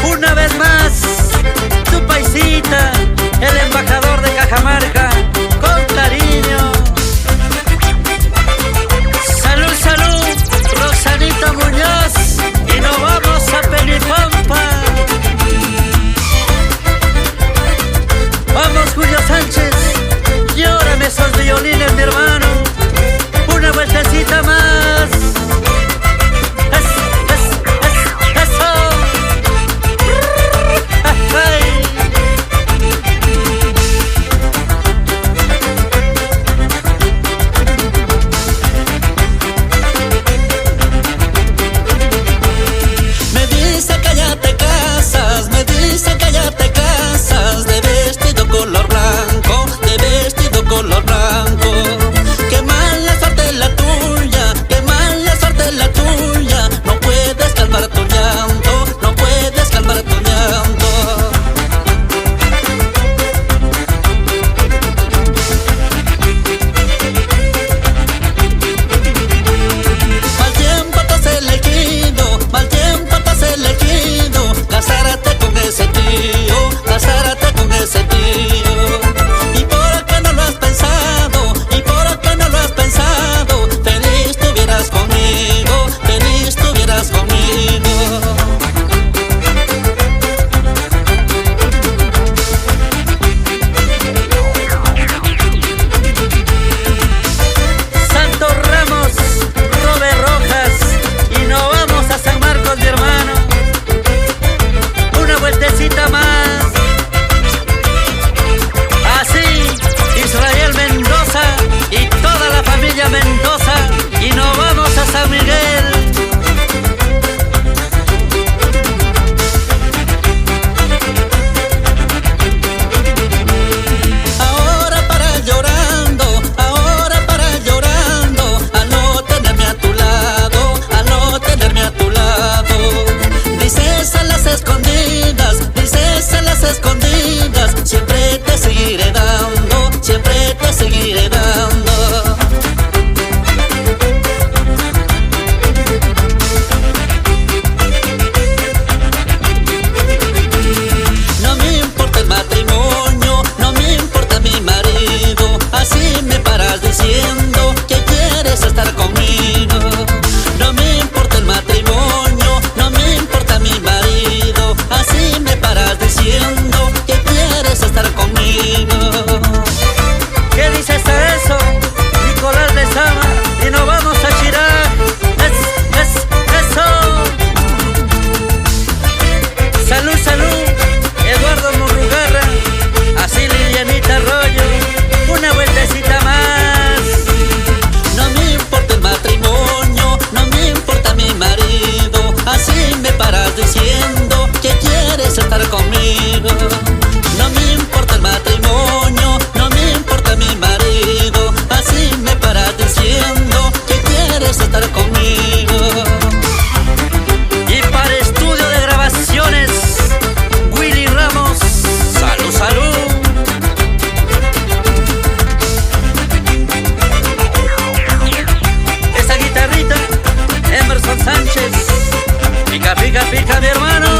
Una vez más, tu paisita, el embajador de Cajamarca, con cariño. Salud, salud, Rosanita Muñoz, y nos vamos a Pelipampa. Vamos, Julio Sánchez, llórame esos violines, mi hermano. Una vueltecita más. Eso. Ay. Me dice que ya te casas, me dice que ya te casas, de vestido color blanco, de vestido color blanco. Qué mala suerte la tuya, qué mala suerte la tuya. No puedes calmar tu llanto, no puedes calmar tu llanto. Mal tiempo te has elegido, mal tiempo te has elegido. Casárate con ese tío, casárate con ese tío. ¿Y por qué no lo has pensado? ¿Y por qué no lo has pensado? Feliz estuvieras conmigo, feliz estuvieras conmigo. Santos Ramos, Robert Rojas, y nos vamos a San Marcos, mi hermano. Una vueltecita más. Así, Israel Mendoza y toda la familia Mendoza, y nos vamos a San Miguel. Ahora para llorando, al no tenerme a tu lado, al no tenerme a tu lado. Dices a las escondidas, dices a las escondidas, siempre te seguiré dando, siempre te seguiré dando. No me importa el matrimonio, no me importa mi marido, así me paras diciendo que quieres estar conmigo. No me importa el matrimonio, no me importa mi marido, así me paras diciendo que quieres estar conmigo. ¿Qué dices a eso, Nicolás de Sama? Y nos vamos a Chirac. Eso. Salud, salud, Eduardo Murrugarra, así Lilianita Arroyo. Una vueltecita más. No me importa el matrimonio, no me importa mi marido, así me paras diciendo que quieres estar conmigo. No me importa el matrimonio, no me importa mi marido, así me paras diciendo que quieres estar conmigo. Y para estudio de grabaciones, Willy Ramos. Salud, salud. Esa guitarrita, Emerson Sánchez. Pica, pica, pica, mi hermano.